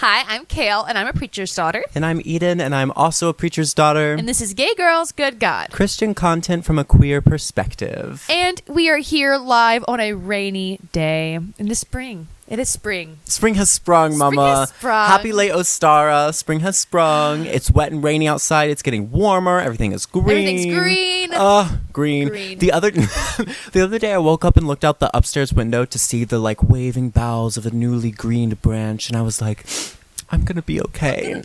Hi, I'm Kale, and I'm a preacher's daughter. And I'm Eden, and I'm also a preacher's daughter. And this is Gay Girls, Good God. Christian content from a queer perspective. And we are here live on a rainy day in the spring. It is spring. Spring has sprung, Mama. Spring has sprung. Happy late Ostara. Spring has sprung. It's wet and rainy outside. It's getting warmer. Everything is green. Everything's green. Green. The other day I woke up and looked out the upstairs window to see the like waving boughs of a newly greened branch, and I was like, I'm gonna be okay.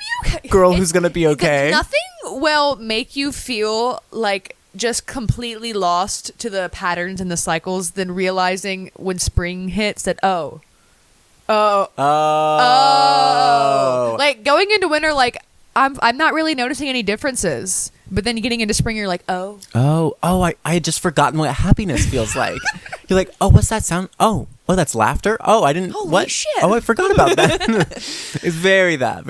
Girl, who's gonna be okay? Nothing will make you feel like just completely lost to the patterns and the cycles than realizing when spring hits that like going into winter, like I'm not really noticing any differences, but then getting into spring you're like I had just forgotten what happiness feels like. You're like, oh, what's that sound? Oh, that's laughter. Oh, I didn't. Holy what? Shit. Oh, I forgot about that. It's very that.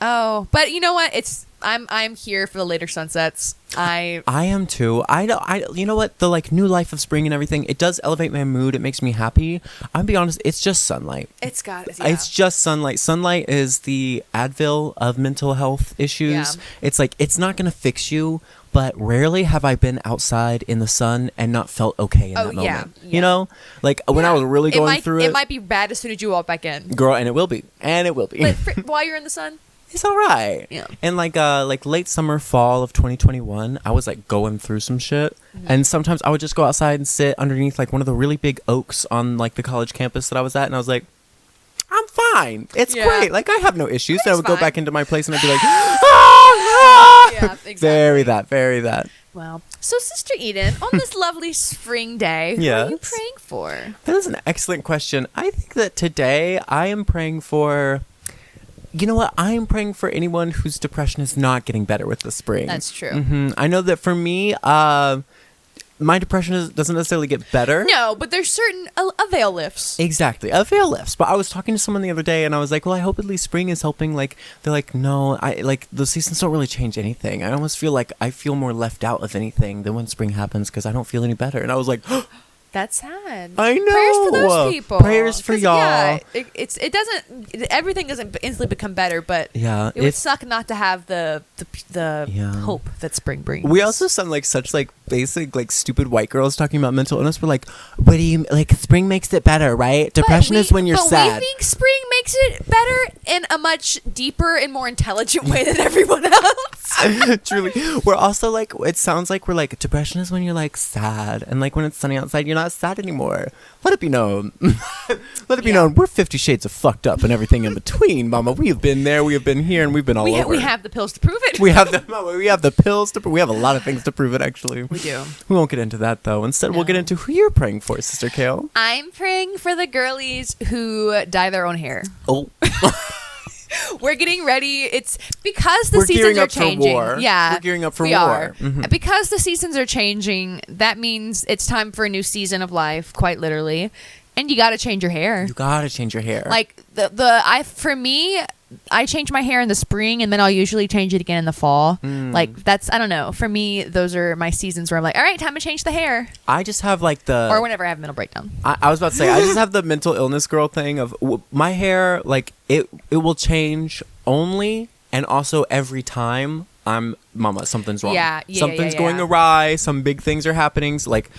Oh, but you know what? I'm here for the later sunsets. I am too. You know what? The like new life of spring and everything, it does elevate my mood. It makes me happy. I'm be honest, it's just sunlight. It's just sunlight. Sunlight is the Advil of mental health issues. Yeah. It's like, it's not going to fix you, but rarely have I been outside in the sun and not felt okay in that moment. Yeah. You know? Like when I was really going through it. It might be bad as soon as you walk back in. Girl, and it will be. But while you're in the sun, it's all right. Yeah. And like late summer, fall of 2021, I was like going through some shit. Mm-hmm. And sometimes I would just go outside and sit underneath like one of the really big oaks on like the college campus that I was at. And I was like, I'm fine. It's great. Like I have no issues. And I would go back into my place and I'd be like, yeah, exactly. Very that. Wow. So Sister Eden, on this lovely spring day, who are you praying for? That is an excellent question. I think that today I am praying for... You know what? I am praying for anyone whose depression is not getting better with the spring. That's true. Mm-hmm. I know that for me, my depression doesn't necessarily get better. No, but there's certain a veil lifts. Exactly, a veil lifts. But I was talking to someone the other day, and I was like, "Well, I hope at least spring is helping." Like, they're like, "No, the seasons don't really change anything. I almost feel like I feel more left out of anything than when spring happens because I don't feel any better." And I was like, That's sad. I know. Prayers for those people. Prayers for y'all. Yeah, everything doesn't instantly become better, but yeah, it would suck not to have the hope that spring brings. We also sound like such like basic like stupid white girls talking about mental illness. We're like, what do you like? Spring makes it better, right? Depression is when you're sad. But we think spring makes it better in a much deeper and more intelligent way than everyone else. Truly, we're also like, it sounds like we're like, depression is when you're like sad, and like when it's sunny outside, you're not sad anymore. Let it be known. Let it be known. We're 50 shades of fucked up and everything in between, Mama. We have been there, we have been here, and we've been all over. We have the pills to prove it. We have the pills to prove. We have a lot of things to prove it. Actually, we do. We won't get into that though. Instead, we'll get into who you're praying for, Sister Kale. I'm praying for the girlies who dye their own hair. Oh. We're getting ready. It's because the seasons are changing. Yeah, we're gearing up for we war. Are. Mm-hmm. Because the seasons are changing, that means it's time for a new season of life, quite literally. And you got to change your hair. You got to change your hair. Like for me, I change my hair in the spring, and then I'll usually change it again in the fall. Like that's, I don't know. For me, those are my seasons where I'm like, all right, time to change the hair. I just have like or whenever I have mental breakdown. I was about to say, I just have the mental illness girl thing of my hair, like it will change only and also every time Mama, something's wrong. Something's going awry. Some big things are happening. So, like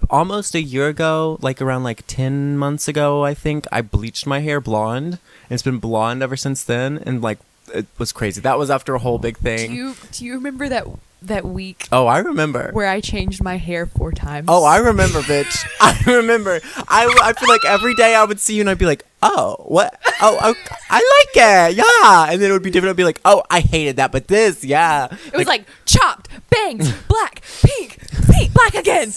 almost a year ago, like around like 10 months ago, I think I bleached my hair blonde. And it's been blonde ever since then. And like, it was crazy. That was after a whole big thing. Do you remember that week? Oh, I remember. Where I changed my hair 4 times. Oh, I remember, bitch. I remember. I feel like every day I would see you and I'd be like, oh, what? Oh, I like it. Yeah. And then it would be different. I'd be like, oh, I hated that, but this, yeah. It was like chopped, bangs, black, pink, black again.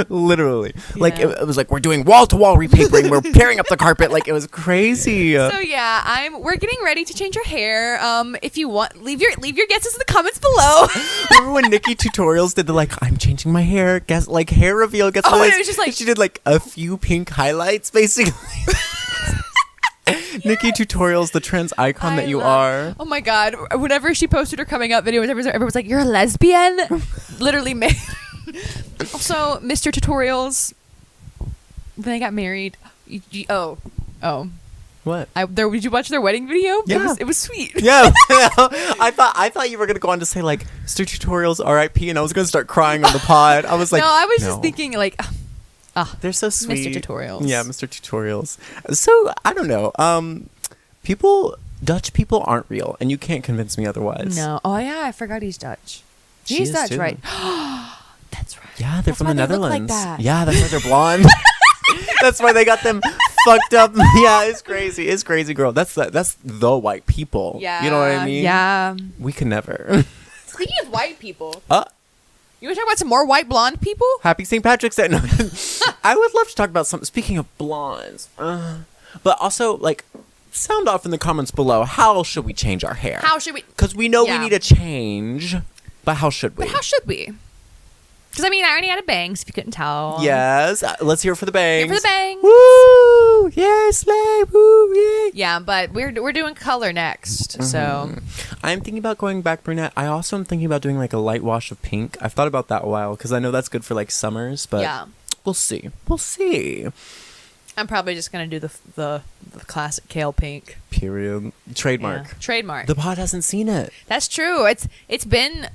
Literally. Yeah. Like, it was like, we're doing wall-to-wall repapering. We're tearing up the carpet. Like, it was crazy. So, yeah, we're getting ready to change our hair. If you want, leave your guesses in the comments below. Remember when Nikki Tutorials did the, like, I'm changing my hair, guess, like, hair reveal, guess what? It was just like, she did, like, a few pink highlights, basically. Nikki Tutorials, the trans icon that you are. Oh my God. Whenever she posted her coming up videos, everyone was like, you're a lesbian? Literally made. Also, Mr. Tutorials, when they got married. What? Did you watch their wedding video? Yeah. It was sweet. Yeah. I thought you were gonna go on to say like Mr. Tutorials R.I.P. and I was gonna start crying on the pod. I was like, no, I was just thinking like, they're so sweet. Mr. Tutorials. Yeah, Mr. Tutorials. So I don't know. Dutch people aren't real, and you can't convince me otherwise. No. Oh yeah, I forgot he's Dutch. He's Dutch, right? That's right. Yeah, they're from the Netherlands. Look like that. Yeah, that's why they're blonde. That's why they got them fucked up. Yeah, it's crazy. It's crazy, girl. That's the white people. Yeah. You know what I mean? Yeah. We can never. Speaking of white people, you want to talk about some more white blonde people? Happy St. Patrick's Day. No. I would love to talk about something. Speaking of blondes, but also like, sound off in the comments below. How should we change our hair? How should we? Because we know we need a change, but how should we? Because I mean, I already had a bangs. If you couldn't tell. Yes. Let's hear it for the bangs. Here for the bangs. Woo! Yes, slay! Woo! Yeah. Yeah, but we're doing color next. So I'm thinking about going back brunette. I also am thinking about doing like a light wash of pink. I've thought about that a while because I know that's good for like summers. But we'll see. We'll see. I'm probably just gonna do the classic kale pink. Period. Trademark. Yeah. Trademark. The pod hasn't seen it. That's true. It's been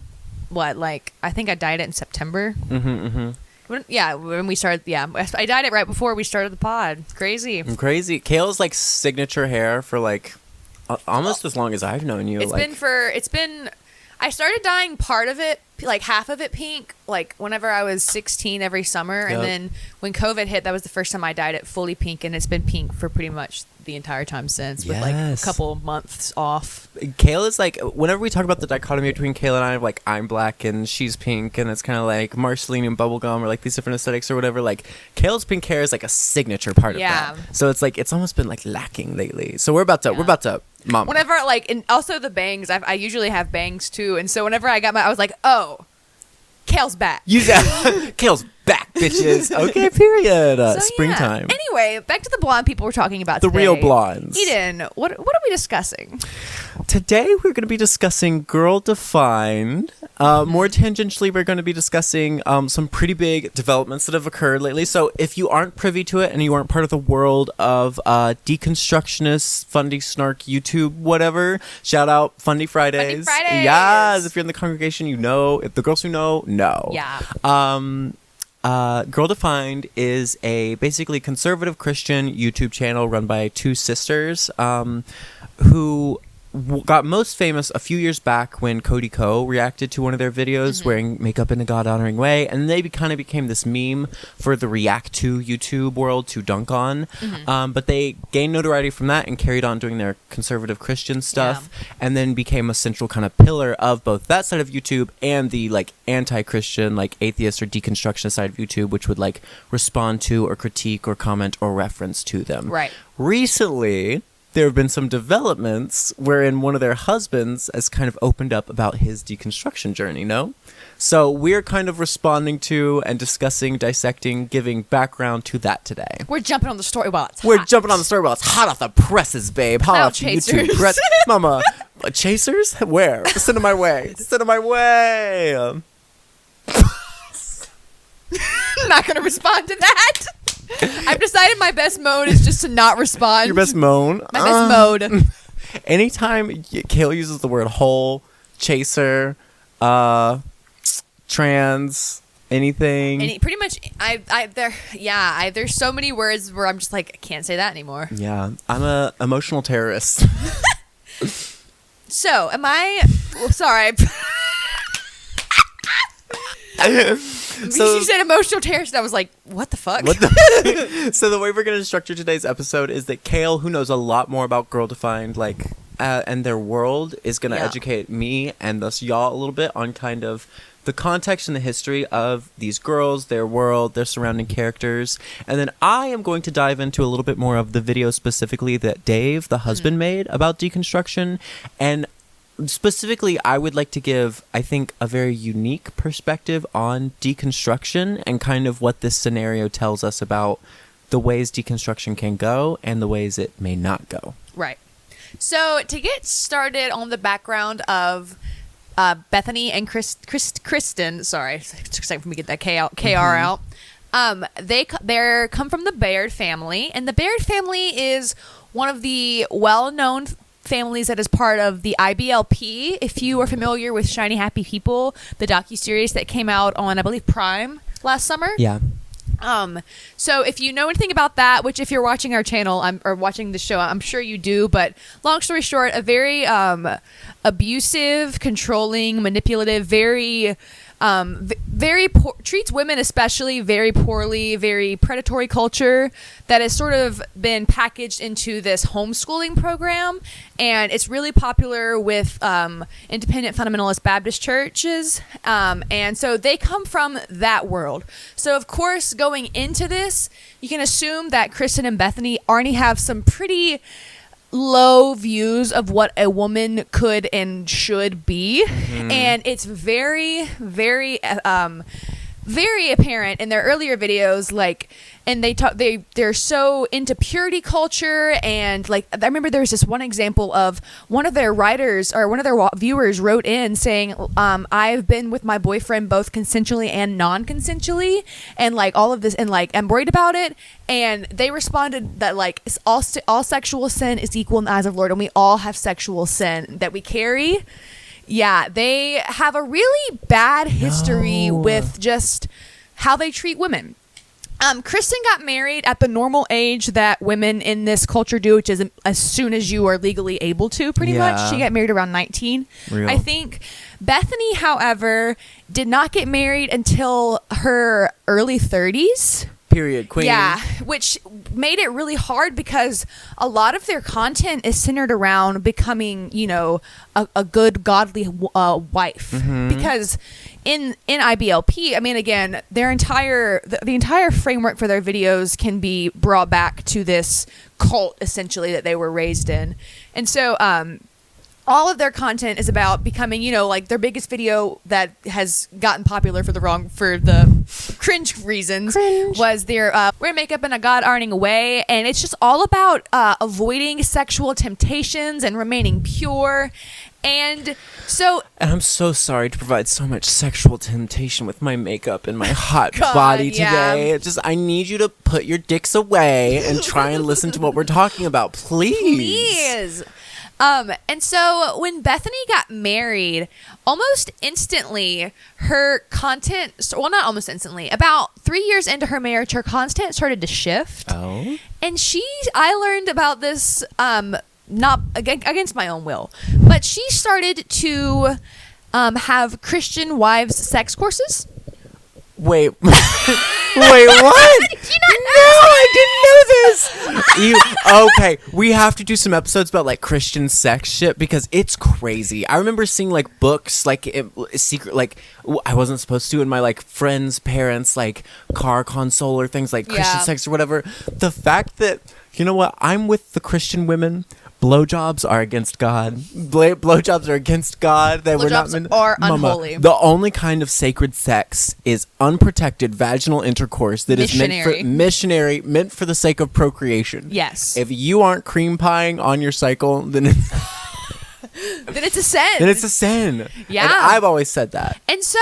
what, like, I think I dyed it in September. When we started. Yeah, I dyed it right before we started the pod. Crazy. Kale's like signature hair for like almost as long as I've known you. It's been. I started dyeing part of it, like half of it pink, like whenever I was 16 every summer. And then when COVID hit, that was the first time I dyed it fully pink. And it's been pink for pretty much the entire time since, with like a couple months off. Kale is like, whenever we talk about the dichotomy between Kale and I, like I'm black and she's pink, and it's kind of like Marceline and bubblegum or like these different aesthetics or whatever. Like Kale's pink hair is like a signature part of that. So it's like, it's almost been like lacking lately. So we're about to mama. Whenever like, and also the bangs, I usually have bangs too. And so whenever I got I was like, oh, Kale's back. Kale's back, bitches. Okay, period. Springtime. Anyway, back to the blonde people we're talking about today. The real blondes. Eden, what are we discussing? Today we're going to be discussing Girl Defined. More tangentially, we're going to be discussing some pretty big developments that have occurred lately. So if you aren't privy to it and you aren't part of the world of deconstructionists, fundy snark, YouTube, whatever, shout out Fundy Fridays. Fundy Fridays. Yes, if you're in the congregation, you know. If the girls who know. Yeah. Girl Defined is a basically conservative Christian YouTube channel run by two sisters who got most famous a few years back when Cody Ko reacted to one of their videos wearing makeup in a God-honoring way, and they kind of became this meme for the react to YouTube world to dunk on. But they gained notoriety from that and carried on doing their conservative Christian stuff, and then became a central kind of pillar of both that side of YouTube and the like anti-Christian, like atheist or deconstructionist side of YouTube, which would like respond to or critique or comment or reference to them. Right. Recently, there have been some developments wherein one of their husbands has kind of opened up about his deconstruction journey, no? So we're kind of responding to and discussing, dissecting, giving background to that today. We're jumping on the story while it's hot. We're jumping on the story while it's hot off the presses, babe. Hot off the YouTube press. Mama, chasers? Where? Send them my way. Send them my way. I'm not going to respond to that. I've decided my best mode is just to not respond. Your best mode? My best mode. Anytime Kale uses the word hole, chaser, trans, anything. Pretty much, there's so many words where I'm just like, I can't say that anymore. Yeah, I'm a emotional terrorist. So, am I... Well, sorry. So, she said emotional terrorist, and I was like, what the fuck? So the way we're going to structure today's episode is that Kale, who knows a lot more about Girl Defined, like, and their world, is going to educate me and thus y'all a little bit on kind of the context and the history of these girls, their world, their surrounding characters. And then I am going to dive into a little bit more of the video specifically that Dave, the husband, made about deconstruction. And specifically, I would like to give, I think, a very unique perspective on deconstruction and kind of what this scenario tells us about the ways deconstruction can go and the ways it may not go. Right. So to get started on the background of Bethany and Kristen, sorry, it took a second for me to get that KR out. They come from the Baird family, and the Baird family is one of the well-known families that is part of the IBLP. If you are familiar with Shiny Happy People, the docuseries that came out on, I believe, Prime last summer. Yeah. So if you know anything about that, which if you're watching our channel or watching the show, I'm sure you do, but long story short, a very abusive, controlling, manipulative, very treats women especially very poorly, very predatory culture that has sort of been packaged into this homeschooling program, and it's really popular with independent fundamentalist Baptist churches, and so they come from that world. So of course, going into this, you can assume that Kristen and Bethany already have some pretty low views of what a woman could and should be, and it's very, very, very apparent in their earlier videos. Like, and they're so into purity culture, and like I remember there was this one example of one of their writers or one of their viewers wrote in saying, I've been with my boyfriend both consensually and non-consensually, and like all of this, and like I'm worried about it. And they responded that like all sexual sin is equal in the eyes of the Lord, and we all have sexual sin that we carry. Yeah, they have a really bad history with just how they treat women. Kristen got married at the normal age that women in this culture do, which is as soon as you are legally able to, pretty much. She got married around 19, I think. Bethany, however, did not get married until her early 30s. Period, queen. Yeah, which made it really hard because a lot of their content is centered around becoming, you know, a good, godly wife. Because in IBLP, I mean, again, their entire the entire framework for their videos can be brought back to this cult essentially that they were raised in, and so all of their content is about becoming, you know, like their biggest video that has gotten popular for the cringe reasons was their wear makeup in a God honoring way, and it's just all about avoiding sexual temptations and remaining pure. And I'm so sorry to provide so much sexual temptation with my makeup and my hot body today. I need you to put your dicks away and try and listen to what we're talking about, please. And so when Bethany got married, almost instantly her content, well, not almost instantly, about 3 years into her marriage, her content started to shift. Oh. And I learned about this, not against my own will, but she started to have Christian wives sex courses. Wait, wait, what? Did you not know? No, I didn't know this. Okay, we have to do some episodes about like Christian sex shit because it's crazy. I remember seeing like books, like secret, like I wasn't supposed to in my like friends' parents' like car console or things like Christian sex or whatever. The fact that, you know what, I'm with the Christian women. Blowjobs are against God. Blowjobs are against God. Blowjobs are unholy. The only kind of sacred sex is unprotected vaginal intercourse that is meant for the sake of procreation. Yes. If you aren't cream pieing on your cycle, then it's a sin. Then it's a sin. Yeah. And I've always said that. And so,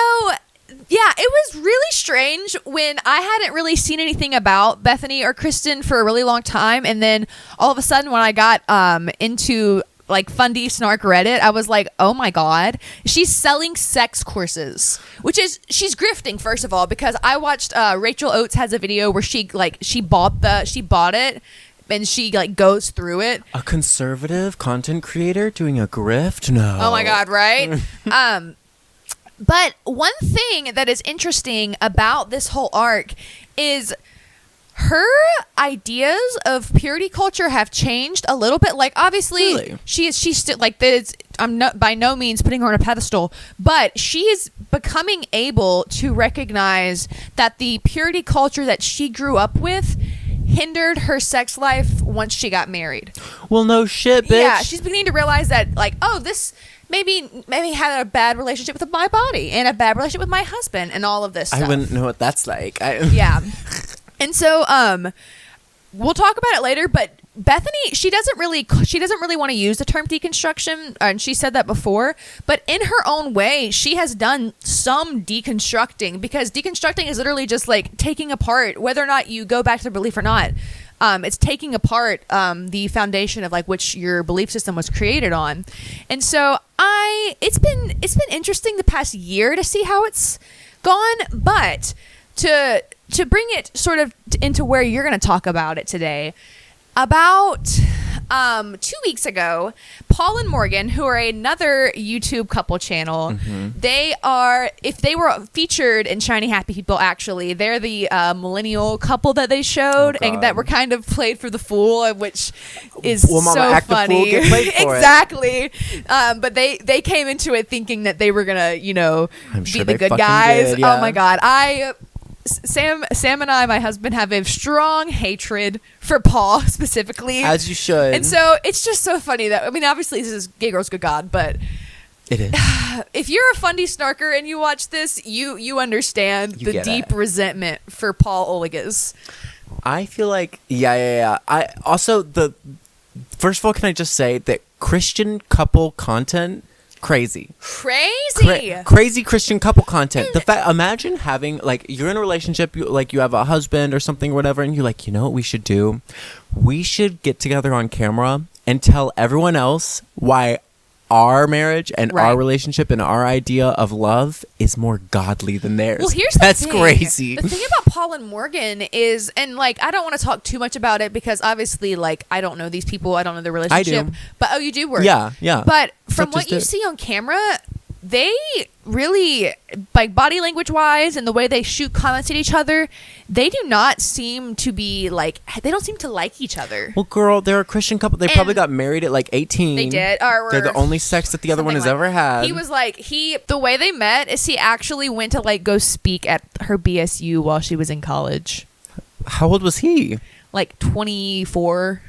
yeah, it was really strange when I hadn't really seen anything about Bethany or Kristen for a really long time, and then all of a sudden when I got into like Fundy Snark Reddit, I was like, oh my god, she's selling sex courses, which is, she's grifting, first of all, because I watched Rachel Oates has a video where she bought it and she like goes through it. A conservative content creator doing a grift? No. Oh my god, right? But one thing that is interesting about this whole arc is her ideas of purity culture have changed a little bit. Like, obviously, really? she's still like this. I'm not by no means putting her on a pedestal, but she is becoming able to recognize that the purity culture that she grew up with hindered her sex life once she got married. Well, no shit, bitch. Yeah, she's beginning to realize that, like, oh, this maybe had a bad relationship with my body and a bad relationship with my husband and all of this stuff. I wouldn't know what that's like. Yeah. And so we'll talk about it later, but Bethany, she doesn't really want to use the term deconstruction, and she said that before, but in her own way, she has done some deconstructing, because deconstructing is literally just like taking apart, whether or not you go back to the belief or not, it's taking apart the foundation of like which your belief system was created on. And so it's been interesting the past year to see how it's gone, but to bring it sort of into where you're going to talk about it today, about 2 weeks ago, Paul and Morgan, who are another YouTube couple channel, they were featured in Shiny Happy People. Actually, they're the millennial couple that they showed and that were kind of played for the fool, which is so funny. Exactly. But they came into it thinking that they were gonna, be the good guys. Yeah. Oh my God, Sam and I, my husband, have a strong hatred for Paul specifically. As you should. And so it's just so funny that, obviously this is Gay Girls Good God, but it is. If you're a fundy snarker and you watch this, you understand the deep resentment for Paul Oligas. I feel like, yeah. First of all, can I just say that Christian couple content, crazy Christian couple content. Imagine having, like, you're in a relationship, you have a husband or something or whatever, and you're like, you know what we should do? We should get together on camera and tell everyone else why our marriage and our relationship and our idea of love is more godly than theirs. Well, here's That's the thing. crazy. The thing about Paul and Morgan is, and like, I don't want to talk too much about it because obviously, like, I don't know these people. I don't know their relationship. I do. But you do work. Yeah. But from what you see on camera, they really, like, body language wise and the way they shoot comments at each other, they do not seem to be like, they don't seem to like each other. Well, girl, they're a Christian couple. They probably got married at like 18. They did. They're the only sex that the other one has ever had. He was like, the way they met is he actually went to like go speak at her BSU while she was in college. How old was he? Like 24.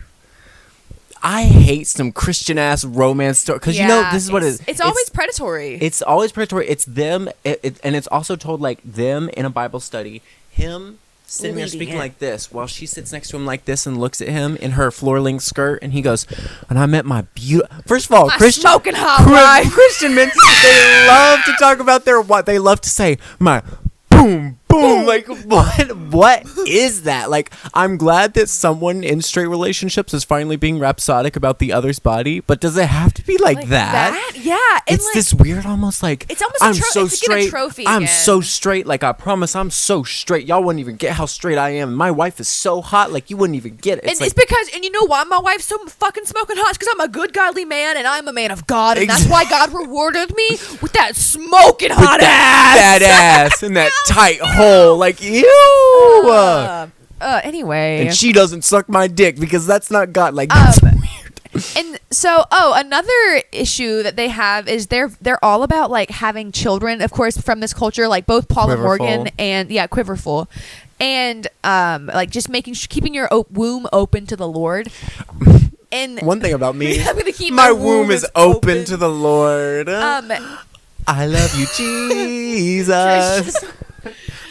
I hate some Christian ass romance story because this is what it is. It's always predatory. It's always predatory. It's them, and it's also told like them in a Bible study. Him sitting there speaking like this while she sits next to him like this and looks at him in her floor-length skirt, and he goes, "And I met my beautiful." First of all, Christian smoking hot Christian men, they love to talk about they love to say my boom. Like, what is that? Like, I'm glad that someone in straight relationships is finally being rhapsodic about the other's body, but does it have to be like that? Yeah. It's like, this weird, almost like, it's almost I'm so straight. A trophy I'm again. so straight. Like, I promise I'm so straight. Y'all wouldn't even get how straight I am. My wife is so hot. Like, you wouldn't even get it. It's because, and you know why my wife's so fucking smoking hot? It's because I'm a good, godly man, and I'm a man of God, and that's why God rewarded me with that smoking hot ass. That ass and that tight hole. Like, ew. Anyway. And she doesn't suck my dick because that's not God. Like, that's weird. And so, another issue that they have is they're all about like having children, of course, from this culture, like both Paul and Morgan, and quiverful, and like just keeping your womb open to the Lord. And one thing about me, I'm gonna keep my womb is open to the Lord. I love you, Jesus.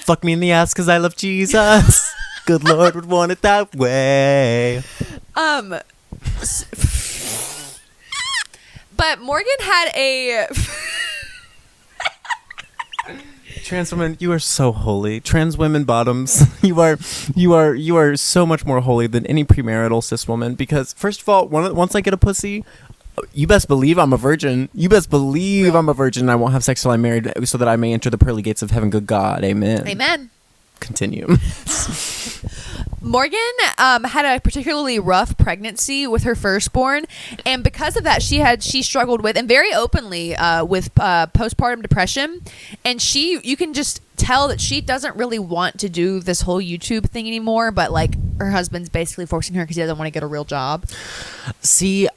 Fuck me in the ass because I love Jesus. Good Lord would want it that way. But Morgan had a trans women. You are so holy. Trans women bottoms. You are so much more holy than any premarital cis woman. Because first of all, once I get a pussy, you best believe I'm a virgin. I'm a virgin. I won't have sex till I'm married, so that I may enter the pearly gates of heaven. Good God, amen. Amen. Continue. Morgan had a particularly rough pregnancy with her firstborn, and because of that, she struggled with, and very openly, with postpartum depression. And you can just tell that she doesn't really want to do this whole YouTube thing anymore. But like her husband's basically forcing her because he doesn't want to get a real job. See,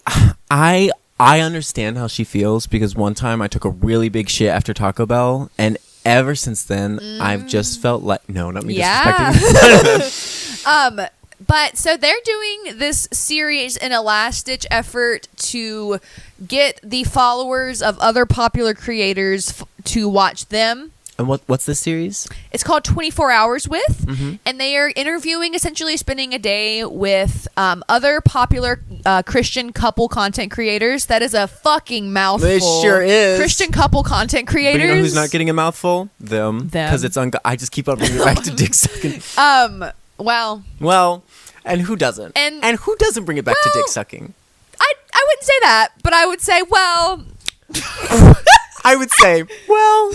I understand how she feels because one time I took a really big shit after Taco Bell, and ever since then, I've just felt like not me disrespecting. But so they're doing this series in a last-ditch effort to get the followers of other popular creators to watch them. And what's this series? It's called 24 Hours With, and they are interviewing, essentially spending a day with other popular Christian couple content creators. That is a fucking mouthful. It sure is. Christian couple content creators. But you know who's not getting a mouthful? Them. Because it's I just keep on bringing it back to dick sucking. Well, And who doesn't? And who doesn't bring it back to dick sucking? I wouldn't say that, but I would say, well... I would say, well,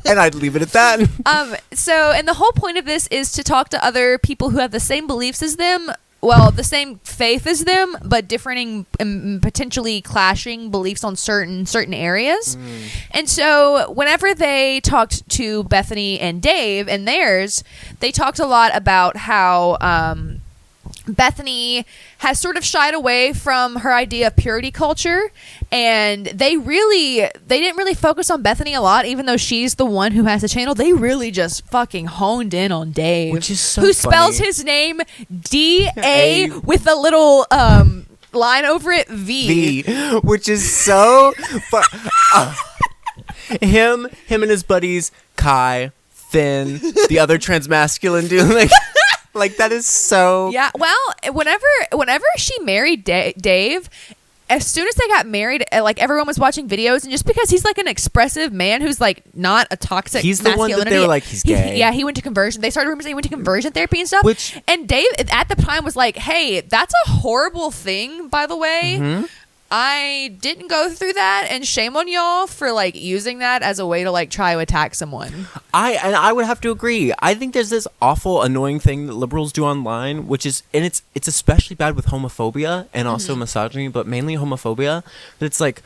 and I'd leave it at that. And the whole point of this is to talk to other people who have the same beliefs as them, well, the same faith as them, but differing and potentially clashing beliefs on certain areas. And so whenever they talked to Bethany and Dave and theirs, they talked a lot about how Bethany has sort of shied away from her idea of purity culture, and they didn't really focus on Bethany a lot, even though she's the one who has the channel. They really just fucking honed in on Dave, which is so who funny. Spells his name D-A with a little line over it, V, which is so him and his buddies Kai, Finn, the other transmasculine dude, like that is so... Yeah, well, whenever she married Dave, as soon as they got married, like everyone was watching videos, and just because he's like an expressive man who's like not a toxic he's the one that they were like, he's gay. He went to conversion. They started rumors that he went to conversion therapy and stuff. And Dave at the time was like, hey, that's a horrible thing, by the way. Mm-hmm. I didn't go through that, and shame on y'all for like using that as a way to like try to attack someone. I would have to agree. I think there's this awful annoying thing that liberals do online, which is, and it's especially bad with homophobia and also misogyny, but mainly homophobia. That it's like,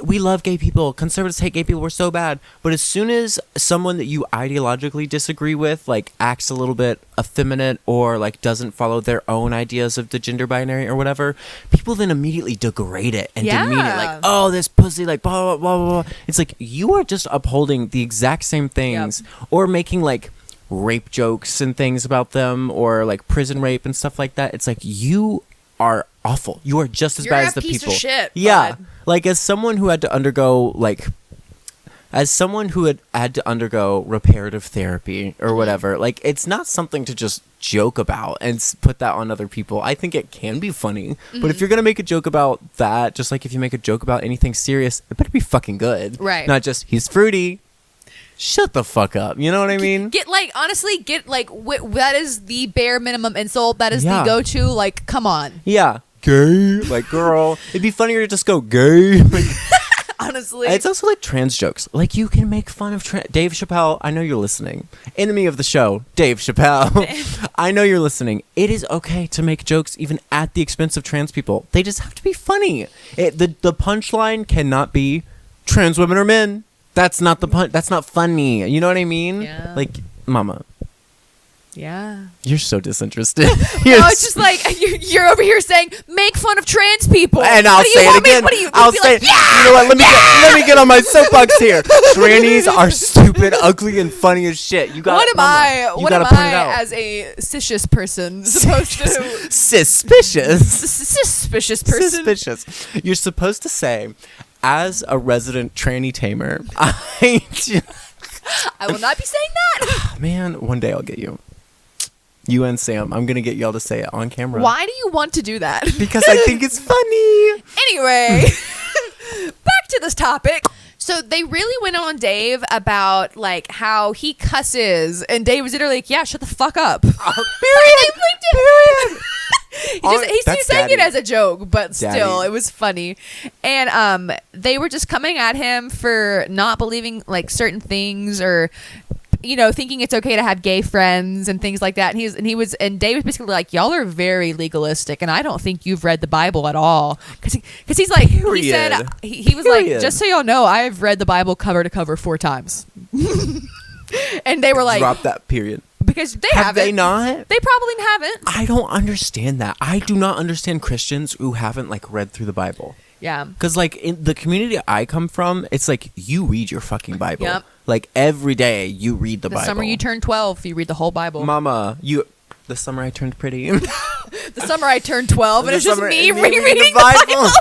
we love gay people, conservatives hate gay people, we're so bad. But as soon as someone that you ideologically disagree with like acts a little bit effeminate or like doesn't follow their own ideas of the gender binary or whatever, people then immediately degrade it and demean it, like, oh, this pussy, like blah blah blah blah blah. It's like you are just upholding the exact same things, or making like rape jokes and things about them, or like prison rape and stuff like that. It's like you are awful. You are just as bad as the people. Of shit, yeah. Bud. Like as someone who had to undergo reparative therapy or whatever, like it's not something to just joke about and put that on other people. I think it can be funny, but if you're gonna make a joke about that, just like if you make a joke about anything serious, it better be fucking good, right? Not just he's fruity. Shut the fuck up. You know what I mean? That is the bare minimum insult. That is the go-to. Like, come on. Yeah. Gay. Like, girl. It'd be funnier to just go gay. Like, honestly. It's also like trans jokes. Like, you can make fun of Dave Chappelle. I know you're listening. Enemy of the show, Dave Chappelle. I know you're listening. It is okay to make jokes even at the expense of trans people. They just have to be funny. The punchline cannot be trans women are men. That's not the punch. That's not funny. You know what I mean? Yeah. Like, mama. Yeah. You're so disinterested. No, it's just like you're over here saying make fun of trans people, and I'll say it again. I'll say, like, you know what? Let me get on my soapbox here. Trannies are stupid, ugly, and funny as shit. You got. What am I as a suspicious person supposed to? Suspicious person. Suspicious. You're supposed to say, as a resident tranny tamer, I will not be saying that. Man, one day I'll get you. You and Sam, I'm going to get y'all to say it on camera. Why do you want to do that? Because I think it's funny. Anyway, back to this topic. So they really went on Dave about like how he cusses, and Dave was literally like, yeah, shut the fuck up. Period. He's saying it as a joke, but still, it was funny. And they were just coming at him for not believing like certain things, or thinking it's okay to have gay friends and things like that. And Dave was basically like, y'all are very legalistic, and I don't think you've read the Bible at all. Because he's like, he said, he was like, just so y'all know, I've read the Bible cover to cover 4 times. And they were like, drop that period. Because they haven't. They not? They probably haven't. I don't understand that. I do not understand Christians who haven't like read through the Bible. Yeah. Because like in the community I come from, it's like you read your fucking Bible. Yep. Like every day you read the Bible. The summer you turned 12, you read the whole Bible. Mama, the summer I turned pretty. The summer I turned 12, and it's just me rereading the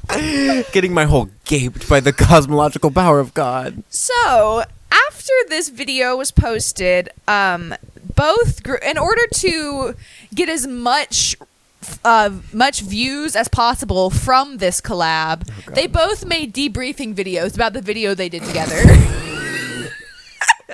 Bible. Getting my hole gaped by the cosmological power of God. So, after this video was posted, both in order to get as much views as possible from this collab, they both made debriefing videos about the video they did together.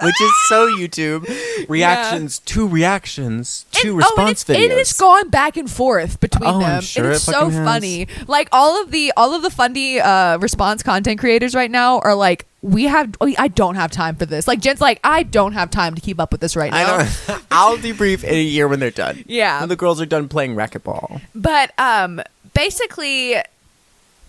which is so YouTube. Reactions to response videos. It is going back and forth between them. I'm sure it's so funny. Like all of the funny response content creators right now are like, I don't have time for this. Like Jen's like, I don't have time to keep up with this right now. I know. I'll debrief in a year when they're done. Yeah. When the girls are done playing racquetball. But basically,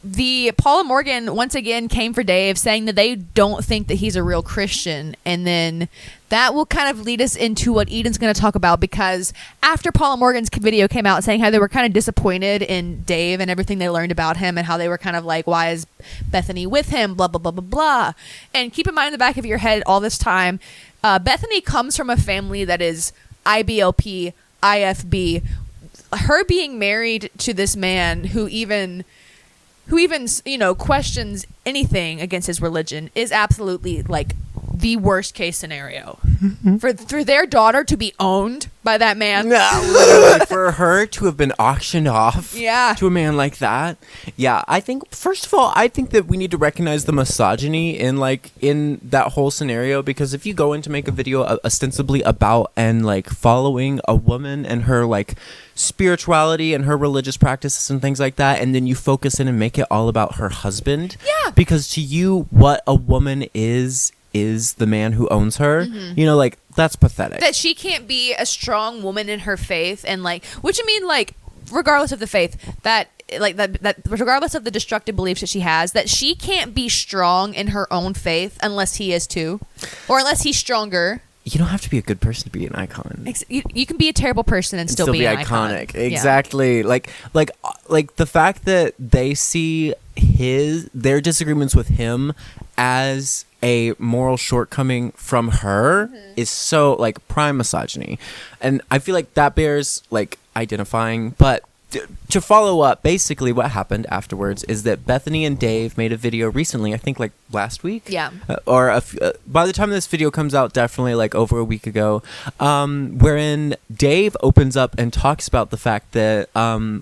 the Paula Morgan once again came for Dave, saying that they don't think that he's a real Christian, and then that will kind of lead us into what Eden's going to talk about, because after Paula Morgan's video came out saying how they were kind of disappointed in Dave and everything they learned about him, and how they were kind of like, why is Bethany with him, blah blah blah blah blah. And keep in mind in the back of your head all this time, Bethany comes from a family that is IBLP, IFB. Her being married to this man who even questions anything against his religion is absolutely like the worst case scenario for their daughter to be owned by that man. No, literally, for her to have been auctioned off to a man like that. Yeah, I think, first of all, that we need to recognize the misogyny in that whole scenario, because if you go in to make a video ostensibly about and like following a woman and her like spirituality and her religious practices and things like that, and then you focus in and make it all about her husband, because to you what a woman is the man who owns her. Like, that's pathetic. That she can't be a strong woman in her faith, and like, which I mean, like, regardless of the faith, that regardless of the destructive beliefs that she has, that she can't be strong in her own faith unless he is too, or unless he's stronger. You don't have to be a good person to be an icon. You can be a terrible person and still be an iconic. Icon. Exactly. Yeah. Like the fact that they see their disagreements with him as a moral shortcoming from her is so like prime misogyny, and I feel like that bears like identifying. But to follow up, basically what happened afterwards is that Bethany and Dave made a video recently, I think like last week, or by the time this video comes out, definitely like over a week ago, wherein Dave opens up and talks about the fact that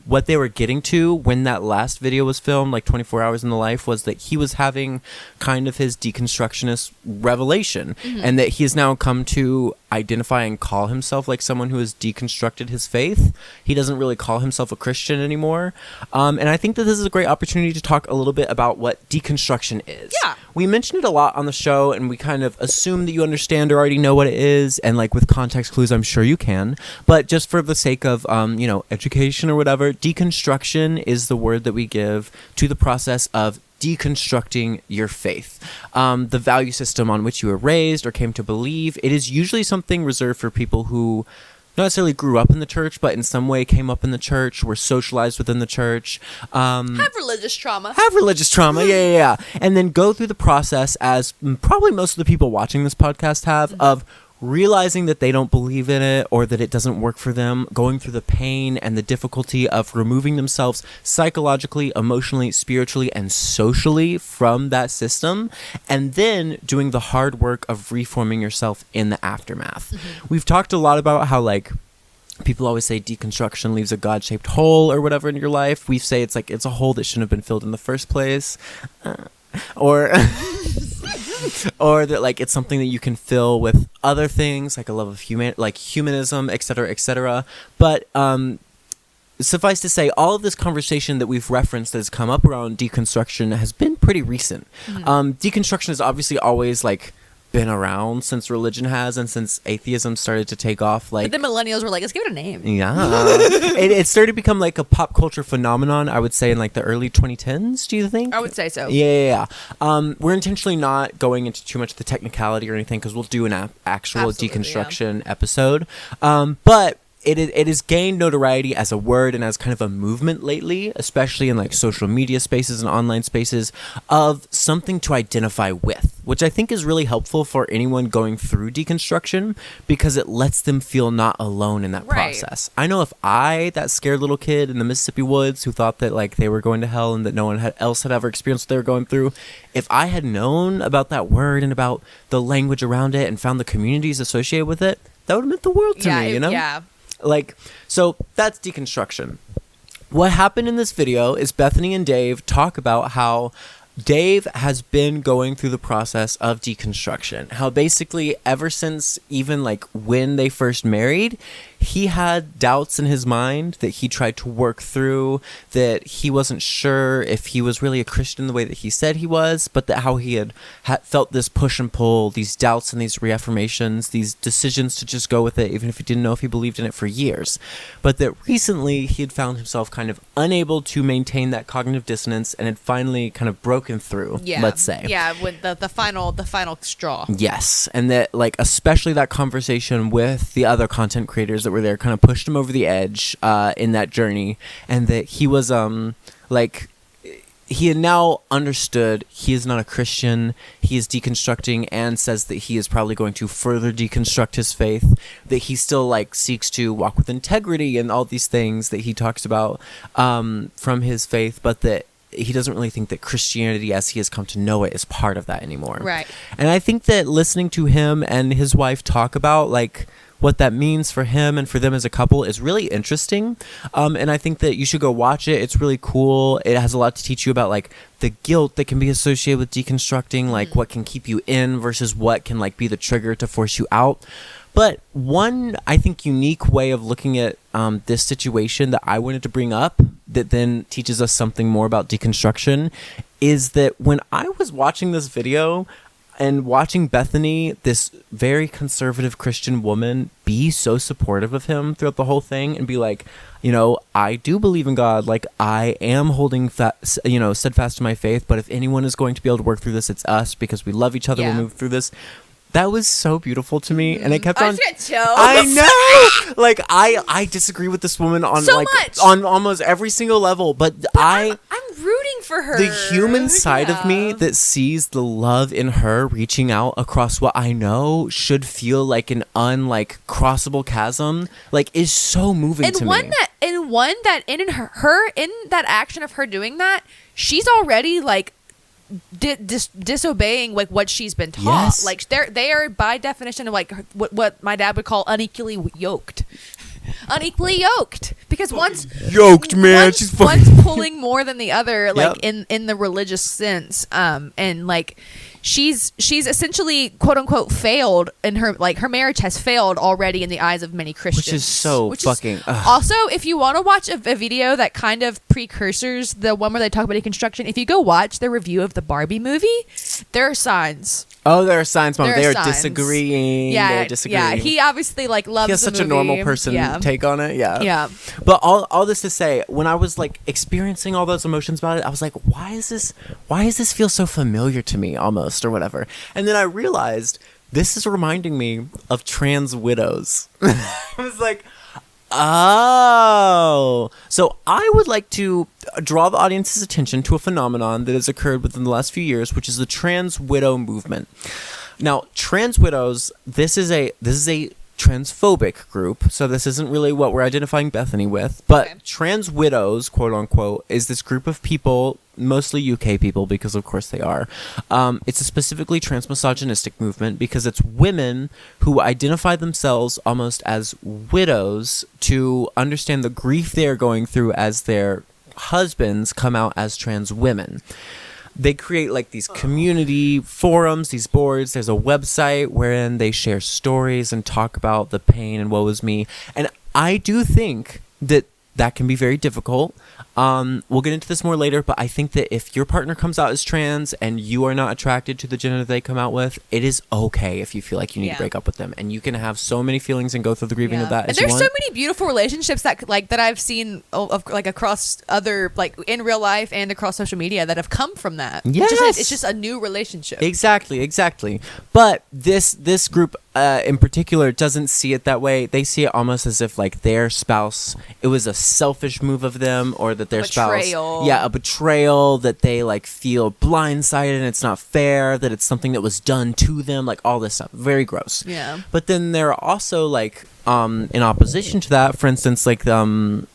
what they were getting to when that last video was filmed, like 24 Hours in the Life, was that he was having kind of his deconstructionist revelation, and that he has now come to identify and call himself like someone who has deconstructed his faith. He doesn't really call himself a Christian anymore, and I think that this is a great opportunity to talk a little bit about what deconstruction is. We mentioned it a lot on the show, and we kind of assume that you understand or already know what it is, and like with context clues, I'm sure you can, but just for the sake of education or whatever, deconstruction is the word that we give to the process of deconstructing your faith, the value system on which you were raised or came to believe. It is usually something reserved for people who not necessarily grew up in the church, but in some way came up in the church, were socialized within the church. Have religious trauma. Yeah. And then go through the process, as probably most of the people watching this podcast have, of realizing that they don't believe in it or that it doesn't work for them, going through the pain and the difficulty of removing themselves psychologically, emotionally, spiritually, and socially from that system, and then doing the hard work of reforming yourself in the aftermath. We've talked a lot about how like people always say deconstruction leaves a God-shaped hole or whatever in your life. We say it's a hole that shouldn't have been filled in the first place, or or that like it's something that you can fill with other things like a love of humanism, etc. But suffice to say, all of this conversation that we've referenced that has come up around deconstruction has been pretty recent. Deconstruction has obviously always like been around since religion has, and since atheism started to take off. Like, but the millennials were like, let's give it a name. It started to become like a pop culture phenomenon, I would say, in like the early 2010s. Do you think? I would say so. Yeah. We're intentionally not going into too much of the technicality or anything, because we'll do an actual deconstruction episode. But it has gained notoriety as a word and as kind of a movement lately, especially in like social media spaces and online spaces, of something to identify with, which I think is really helpful for anyone going through deconstruction, because it lets them feel not alone in that process. I know if that scared little kid in the Mississippi woods who thought that like they were going to hell and that no one else had ever experienced what they were going through, if I had known about that word and about the language around it and found the communities associated with it, that would have meant the world to me, you know? Yeah. Like, so that's deconstruction. What happened in this video is Bethany and Dave talk about how Dave has been going through the process of deconstruction. How basically ever since even like when they first married, he had doubts in his mind that he tried to work through, that he wasn't sure if he was really a Christian the way that he said he was, but that how he had felt this push and pull, these doubts and these reaffirmations, these decisions to just go with it, even if he didn't know if he believed in it for years. But that recently he had found himself kind of unable to maintain that cognitive dissonance and had finally kind of broken through, let's say. Yeah, with the final straw. Yes, and that like especially that conversation with the other content creators that were there kind of pushed him over the edge in that journey, and that he was like he had now understood he is not a Christian. He is deconstructing and says that he is probably going to further deconstruct his faith, that he still like seeks to walk with integrity and all these things that he talks about from his faith, but that he doesn't really think that Christianity as he has come to know it is part of that anymore. Right. And I think that listening to him and his wife talk about like what that means for him and for them as a couple is really interesting. And I think that you should go watch it. It's really cool. It has a lot to teach you about like the guilt that can be associated with deconstructing, like what can keep you in versus what can like be the trigger to force you out. But one, I think, unique way of looking at this situation that I wanted to bring up that then teaches us something more about deconstruction is that when I was watching this video and watching Bethany, this very conservative Christian woman, be so supportive of him throughout the whole thing and be like, you know, I do believe in God. Like, I am holding steadfast to my faith. But if anyone is going to be able to work through this, it's us because we love each other. We'll move through this. That was so beautiful to me, and it kept on. I know, like I disagree with this woman on so like much. On almost every single level, but I'm rooting for her. The human side of me that sees the love in her reaching out across what I know should feel like an crossable chasm, like is so moving to me. In that action of her doing that, she's already like disobeying like what she's been taught. Yes. Like they are by definition like what my dad would call unequally yoked because one's yoked, man. One's pulling more than the other, like in the religious sense, and like she's essentially quote unquote failed in her marriage has failed already in the eyes of many Christians, which is so fucking also, if you want to watch a video that kind of precursors the one where they talk about deconstruction, if you go watch the review of the Barbie movie, there are signs. Oh, there are signs, Mom. They are disagreeing. Yeah, they're disagreeing. Yeah. He obviously like loves. He has such a normal person take on it. Yeah. Yeah. But all this to say, when I was like experiencing all those emotions about it, I was like, why does this feel so familiar to me, almost, or whatever? And then I realized this is reminding me of trans widows. I was like, oh. So I would like to draw the audience's attention to a phenomenon that has occurred within the last few years, which is the trans widow movement. Now, trans widows, this is a transphobic group, so this isn't really what we're identifying Bethany with, but okay. Trans widows, quote unquote, is this group of people, mostly UK people, because of course they are. It's a specifically transmisogynistic movement because it's women who identify themselves almost as widows to understand the grief they are going through as their husbands come out as trans women. They create like these community forums, these boards. There's a website wherein they share stories and talk about the pain and woe is me. And I do think that can be very difficult. We'll get into this more later, but I think that if your partner comes out as trans and you are not attracted to the gender they come out with, it is okay if you feel like you need to break up with them, and you can have so many feelings and go through the grieving of that. And there's so many beautiful relationships that I've seen of like across other like in real life and across social media that have come from that. Yes, it's just a new relationship. Exactly. But this group in particular doesn't see it that way. They see it almost as if like their spouse, it was a selfish move of them, or that their spouse, a betrayal, that they like feel blindsided and it's not fair, that it's something that was done to them, like all this stuff. Very gross. Yeah. But then there are also like in opposition to that, for instance, like the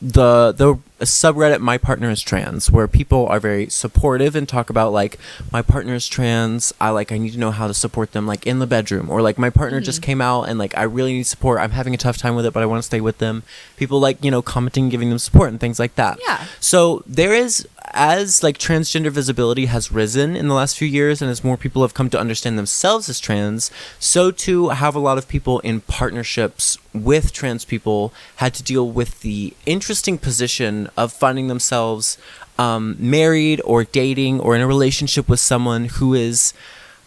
subreddit My Partner is Trans, where people are very supportive and talk about like, my partner is trans, I need to know how to support them like in the bedroom, or like my partner just came out and like I really need support, I'm having a tough time with it but I want to stay with them. People like, commenting, giving them support and things like that. Yeah. So there is, as like transgender visibility has risen in the last few years, and as more people have come to understand themselves as trans, so too have a lot of people in partnerships with trans people had to deal with the interesting position of finding themselves married or dating or in a relationship with someone who is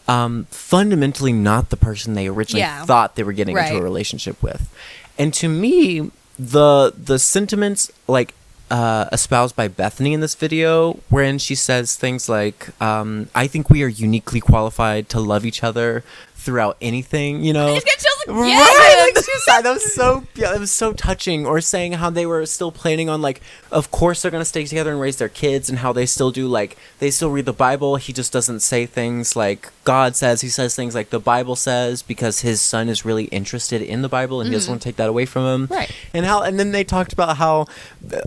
fundamentally not the person they originally thought they were getting into a relationship with. And to me, the sentiments like espoused by Bethany in this video, wherein she says things like, I think we are uniquely qualified to love each other throughout anything, you know. I just get chills. Right, like she said, that was so touching. Or saying how they were still planning on, like, of course they're gonna stay together and raise their kids, and how they still do, like, they still read the Bible. He just doesn't say things like God says. He says things like the Bible says, because his son is really interested in the Bible and he doesn't want to take that away from him. Right. And then they talked about how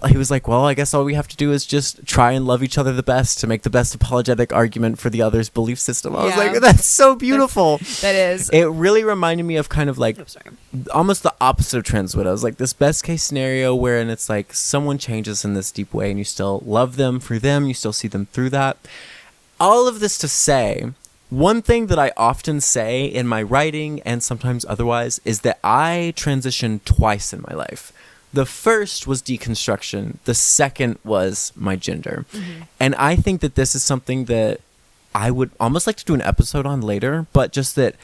he was like, well, I guess all we have to do is just try and love each other the best to make the best apologetic argument for the other's belief system. I was like, that's so beautiful. That is. It really reminded me of kind of like almost the opposite of trans widows, like this best case scenario wherein it's like someone changes in this deep way and you still love them for them, you still see them through that. All of this to say, one thing that I often say in my writing and sometimes otherwise is that I transitioned twice in my life. The first was deconstruction. The second was my gender. And I think that this is something that I would almost like to do an episode on later, but just that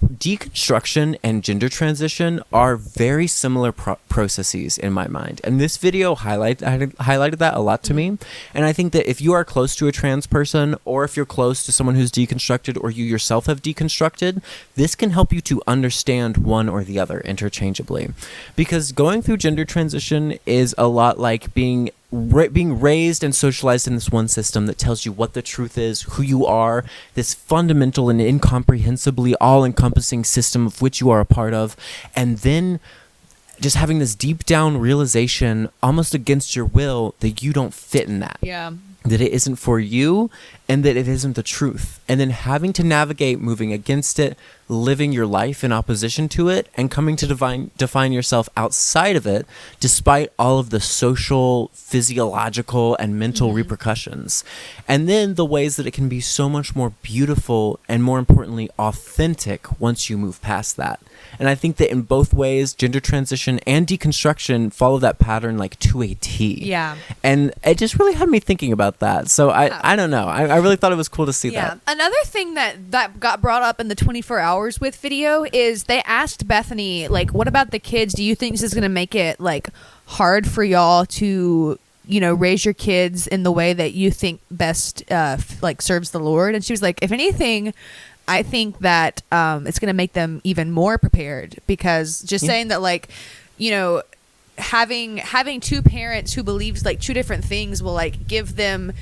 deconstruction and gender transition are very similar processes in my mind, and this video highlighted that a lot to me. And I think that if you are close to a trans person, or if you're close to someone who's deconstructed, or you yourself have deconstructed, this can help you to understand one or the other interchangeably, because going through gender transition is a lot like being raised and socialized in this one system that tells you what the truth is, who you are, this fundamental and incomprehensibly all-encompassing system of which you are a part of, and then just having this deep down realization, almost against your will, that you don't fit in that. Yeah. That it isn't for you, and that it isn't the truth. And then having to navigate moving against it, living your life in opposition to it, and coming to define yourself outside of it, despite all of the social, physiological, and mental repercussions. And then the ways that it can be so much more beautiful and, more importantly, authentic once you move past that. And I think that in both ways, gender transition and deconstruction follow that pattern like to a T. Yeah. And it just really had me thinking about that. So I don't know. I really thought it was cool to see that. Another thing that got brought up in the 24 hours with video is they asked Bethany, like, what about the kids? Do you think this is going to make it like hard for y'all to, you know, raise your kids in the way that you think best like serves the Lord? And she was like, if anything, I think that it's going to make them even more prepared, because just saying that, like, you know, having two parents who believes like two different things will like give them,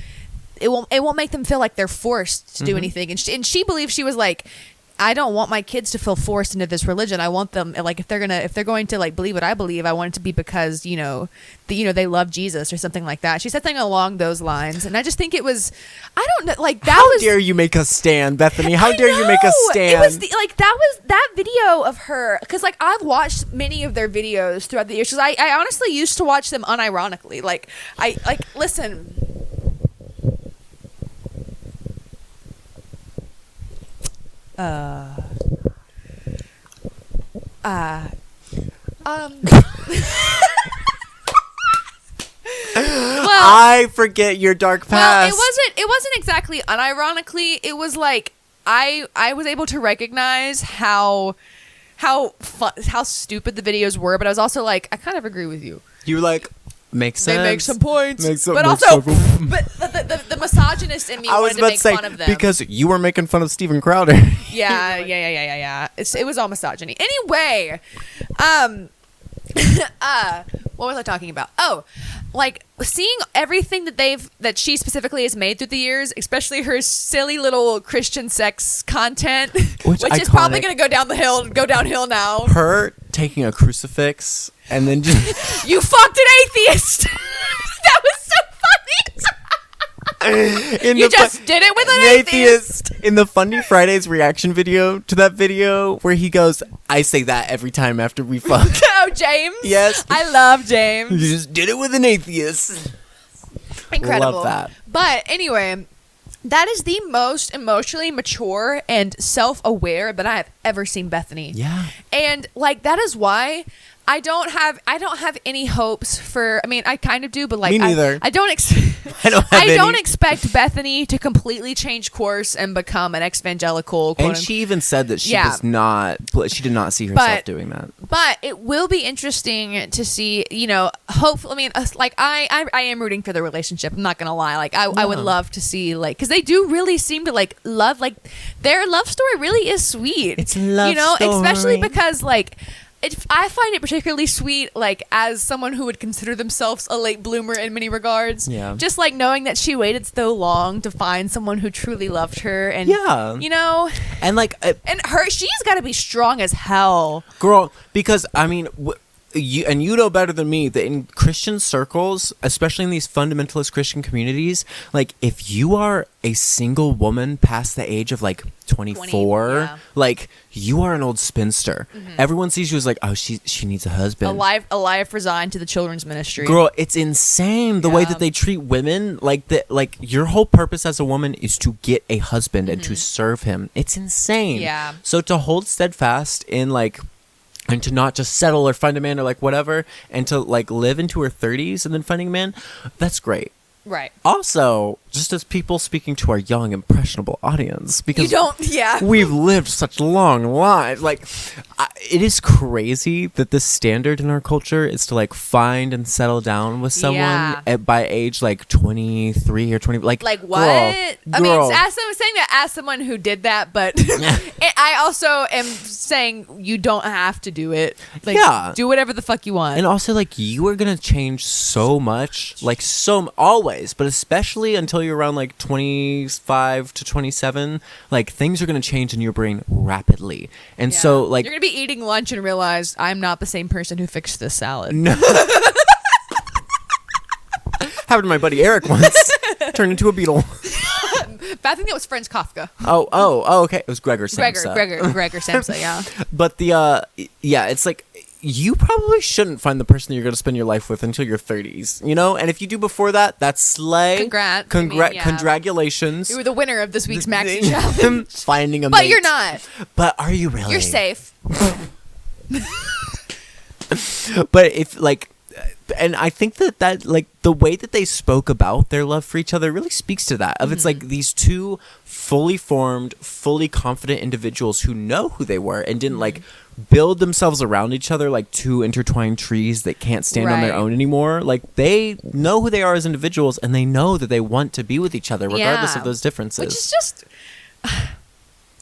it won't make them feel like they're forced to do anything. And she believes, she was like, I don't want my kids to feel forced into this religion. I want them, like, if they're going to like believe what I believe, I want it to be because, you know, they love Jesus or something like that. She said something along those lines, and I just think it was, I don't know, like, that How dare you make us stand, Bethany? How dare you make us stand? It was that video of her, because like I've watched many of their videos throughout the years, because I honestly used to watch them unironically. Like listen. I forget your dark past. Well, it wasn't exactly unironically. It was like I was able to recognize how stupid the videos were, but I was also like, I kind of agree with you. You were like, makes sense. They make some points, but the misogynist in me wanted to make fun of them because you were making fun of Steven Crowder. Yeah. It was all misogyny. Anyway, what was I talking about? Oh, like seeing everything that she specifically has made through the years, especially her silly little Christian sex content, which is probably going to go downhill now. Her taking a crucifix and then just you fucked an atheist. That was so funny. You just did it with an atheist. In the Funny Fridays reaction video to that video where he goes, I say that every time after we fuck. Oh, James? Yes. I love James. You just did it with an atheist. Incredible. Love that. But anyway, that is the most emotionally mature and self-aware that I have ever seen Bethany. Yeah. And like that is why I don't have any hopes for. I mean, I kind of do, but like me neither. I don't expect Bethany to completely change course and become an evangelical. And she even said that she does not. She did not see herself doing that. But it will be interesting to see. You know, hopefully. I mean, like I am rooting for the relationship. I'm not gonna lie. Like I would love to see because they do really seem to like love. Like their love story really is sweet. It's a love story. Especially because like. I find it particularly sweet, like, as someone who would consider themselves a late bloomer in many regards. Yeah. Just, like, knowing that she waited so long to find someone who truly loved her. And, you know. And, like. And she's got to be strong as hell. Girl, because, I mean. You know better than me that in Christian circles, especially in these fundamentalist Christian communities, like if you are a single woman past the age of like 24, 20, like you are an old spinster. Mm-hmm. Everyone sees you as like, oh, she needs a husband. A life resigned to the children's ministry. Girl, it's insane the way that they treat women. Like that, like your whole purpose as a woman is to get a husband and to serve him. It's insane. Yeah. So to hold steadfast in like. And to not just settle or find a man or like whatever, and to like live into her 30s and then finding a man, that's great. Right. Also, just as people speaking to our young, impressionable audience, because we've lived such long lives. Like, it is crazy that the standard in our culture is to like find and settle down with someone by age like 23 or 20. Like what? Girl, I mean, I'm saying that as someone who did that, but I also am saying you don't have to do it. Like, do whatever the fuck you want. And also, like, you are gonna change so much, like always, but especially until you're around like 25 to 27, like things are going to change in your brain rapidly. And so like you're going to be eating lunch and realize I'm not the same person who fixed this salad. No. Happened to my buddy Eric once. Turned into a beetle. But I think that was Franz Kafka. Oh, okay. It was Gregor Samsa. Gregor Samsa, yeah. But it's like you probably shouldn't find the person that you're going to spend your life with until your 30s, you know? And if you do before that, that's slay. Congratulations. You were the winner of this week's Maxi Challenge. Finding a mate. But you're not. But are you really? You're safe. But if, like... And I think that like the way that they spoke about their love for each other really speaks to that. It's like these two fully formed, fully confident individuals who know who they were and didn't like build themselves around each other like two intertwined trees that can't stand on their own anymore. Like they know who they are as individuals and they know that they want to be with each other regardless of those differences. Which is just...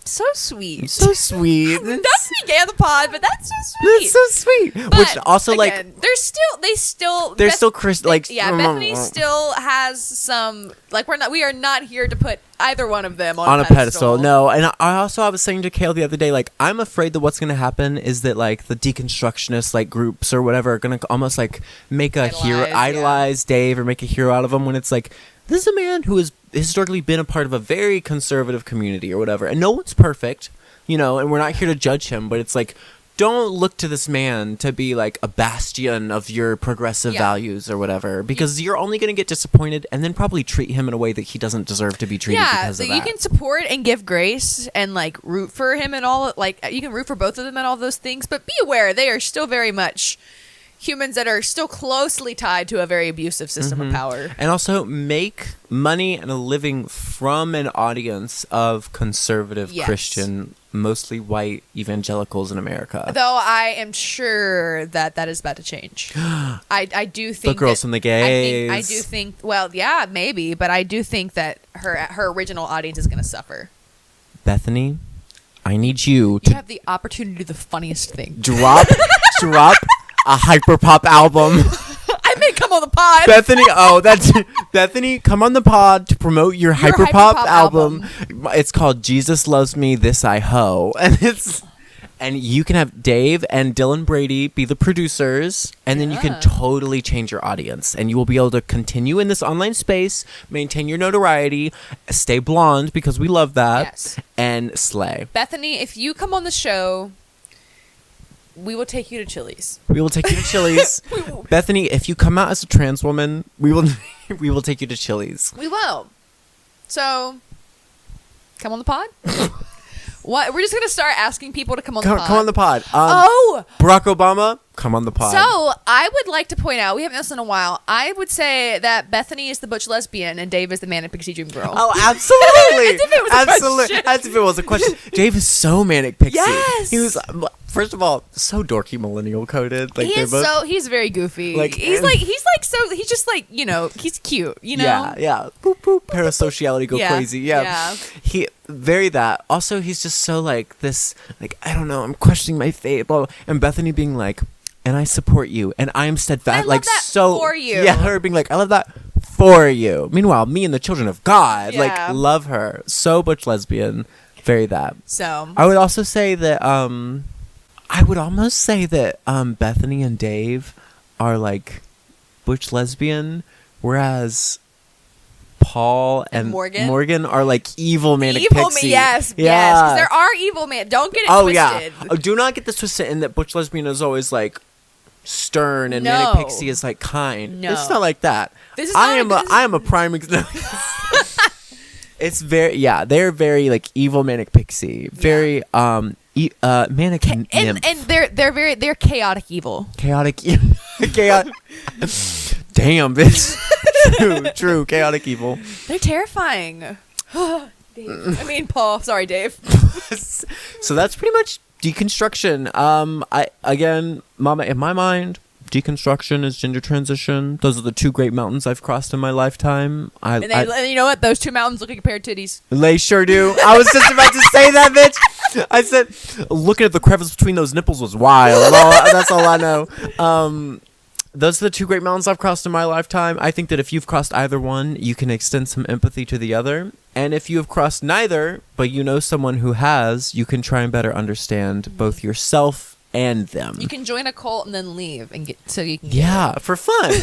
so sweet. So sweet. Not to be gay on the pod, but that's so sweet. That's so sweet. But which also again, like they're still Bethany still has some like we are not here to put either one of them on a pedestal. No, and I was saying to Kale the other day, like I'm afraid that what's going to happen is that like the deconstructionist like groups or whatever are going to almost like make a idolize Dave or make a hero out of him when it's like this is a man who has historically been a part of a very conservative community or whatever, and no one's perfect, you know, and we're not here to judge him, but it's like don't look to this man to be like a bastion of your progressive values or whatever, because you're only going to get disappointed and then probably treat him in a way that he doesn't deserve to be treated because of that. You can support and give grace and like root for him and all, like you can root for both of them and all those things, but be aware they are still very much humans that are still closely tied to a very abusive system of power. And also make money and a living from an audience of conservative Christian, mostly white evangelicals in America. Though I am sure that is about to change. I do think the girls from the gays. I do think, well, yeah, maybe, but I do think that her original audience is going to suffer. Bethany, I need you to have the opportunity to do the funniest thing. Drop a hyperpop album. I may come on the pod. Bethany, come on the pod to promote your hyperpop album. It's called Jesus Loves Me, This I Ho. And you can have Dave and Dylan Brady be the producers, and then you can totally change your audience, and you will be able to continue in this online space, maintain your notoriety, stay blonde because we love that, and slay. Bethany, if you come on the show, we will take you to Chili's. We will take you to Chili's. Bethany, if you come out as a trans woman, we will take you to Chili's. We will. So, come on the pod. What? We're just going to start asking people to come on the pod. Come on the pod. Barack Obama, come on the pod. So, I would like to point out, we haven't done this in a while, I would say that Bethany is the butch lesbian and Dave is the manic pixie dream girl. Oh, absolutely. As if it was a question. As if it was a question. Dave is so manic pixie. Yes. He was, first of all, so dorky millennial coded. Like, he's very goofy. Like, he's just like, you know, he's cute, you know? Yeah. Boop, boop. Parasociality go crazy. Yeah. He, very that. Also, he's just so like this, like, I don't know, I'm questioning my faith. Blah, blah. And Bethany being like, and I support you, and I am steadfast. I love like that so for you. Yeah, her being like, I love that for you. Meanwhile, me and the children of God, Yeah. like, love her. So butch lesbian. Very that. So I would also say that I would almost say that Bethany and Dave are like butch lesbian, whereas Paul and Morgan are like evil manic pixie. Yes, because there are evil man. Don't get it twisted. Yeah. Oh, do not get this twisted in that butch lesbian is always like stern and manic pixie is like kind. No. It's not like that. I am a prime example. It's very they're very like evil manic pixie. Very manic nymph. And they're chaotic evil. Chaotic. Damn, bitch. True. Chaotic evil. They're terrifying. Dave. I mean, Paul. Sorry, Dave. So that's pretty much deconstruction. Mama, in my mind, deconstruction is gender transition. Those are the two great mountains I've crossed in my lifetime. And you know what? Those two mountains look like a pair of titties. They sure do. I was just about to say that, bitch. I said, looking at the crevice between those nipples was wild. That's all I know. Those are the two great mountains I've crossed in my lifetime. I think that if you've crossed either one, you can extend some empathy to the other. And if you have crossed neither, but you know someone who has, you can try and better understand both yourself and them. You can join a cult and then leave and get for fun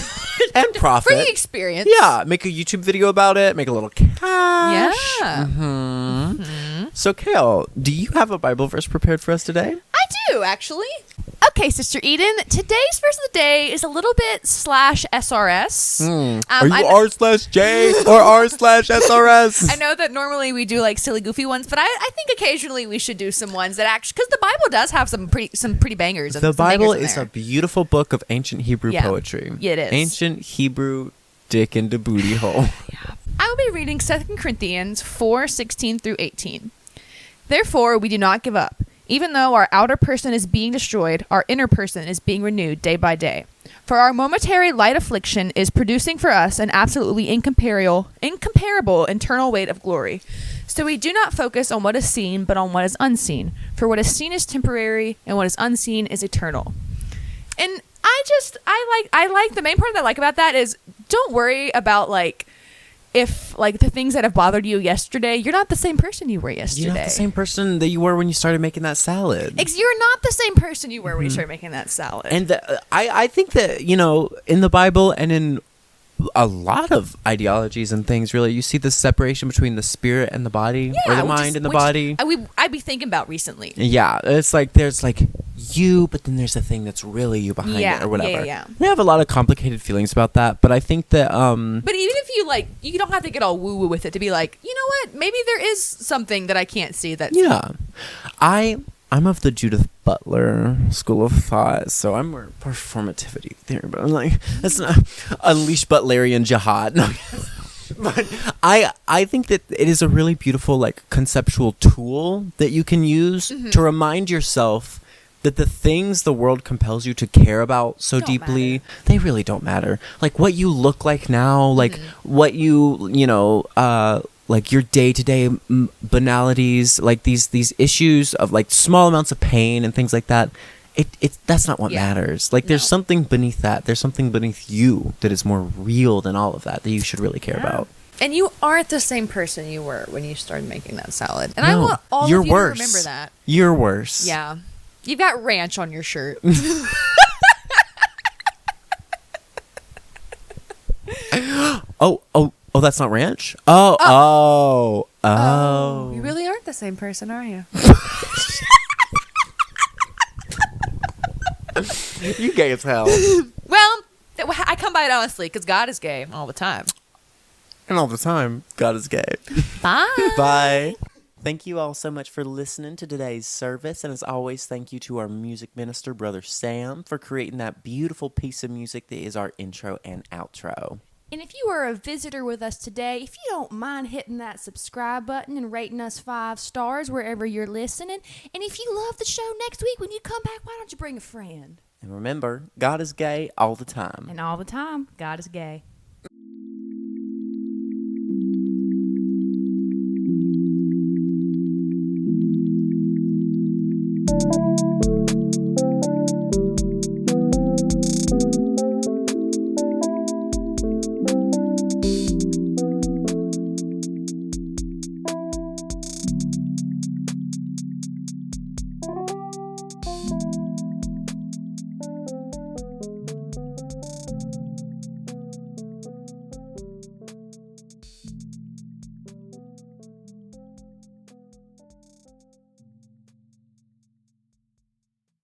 and profit for the experience. Yeah, make a YouTube video about it, make a little cash. Yeah. So, Kale, do you have a Bible verse prepared for us today? I do, actually. Okay, Sister Eden, today's verse of the day is a little bit /SRS. Are you R/J or R/SRS? I know that normally we do like silly, goofy ones, but I think occasionally we should do some ones that actually, because the Bible does have some pretty bangers. The Bible is a beautiful book of ancient Hebrew poetry. Yeah, it is. Ancient Hebrew dick into booty hole. I will be reading 2 Corinthians 4:16 through 18. Therefore, we do not give up. Even though our outer person is being destroyed, our inner person is being renewed day by day. For our momentary light affliction is producing for us an absolutely incomparable internal weight of glory. So we do not focus on what is seen, but on what is unseen. For what is seen is temporary, and what is unseen is eternal. And I like the main part that I like about that is don't worry about if the things that have bothered you yesterday, you're not the same person you were yesterday. You're not the same person that you were when you started making that salad. You're not the same person you were when you started making that salad. And I think that, in the Bible and in a lot of ideologies and things, really, you see the separation between the spirit and the body, or the mind and the body. I'd be thinking about recently. Yeah, it's like there's you, but then there's a thing that's really you behind it, or whatever. Yeah. I have a lot of complicated feelings about that, but I think that But even if you don't have to get all woo woo with it to be like, you know what, maybe there is something that I can't see that. Yeah, I'm of the Judith Butler school of thought, so I'm more performativity theory, but I'm like, that's not unleash Butlerian jihad. No. But I think that it is a really beautiful conceptual tool that you can use to remind yourself that the things the world compels you to care about so deeply, they really don't matter. Like what you look like now, what you your day-to-day banalities, these issues of small amounts of pain and things like that, that's not what matters. There's something beneath that. There's something beneath you that is more real than all of that you should really care about. And you aren't the same person you were when you started making that salad. And I want all of you to remember that. You're worse. Yeah. You've got ranch on your shirt. Oh, that's not ranch? Oh. You really aren't the same person, are you? You gay as hell. Well, I come by it honestly because God is gay all the time. And all the time, God is gay. Bye. Bye. Thank you all so much for listening to today's service. And as always, thank you to our music minister, Brother Sam, for creating that beautiful piece of music that is our intro and outro. And if you are a visitor with us today, if you don't mind hitting that subscribe button and rating us 5 stars wherever you're listening, and if you love the show next week when you come back, why don't you bring a friend? And remember, God is gay all the time. And all the time, God is gay.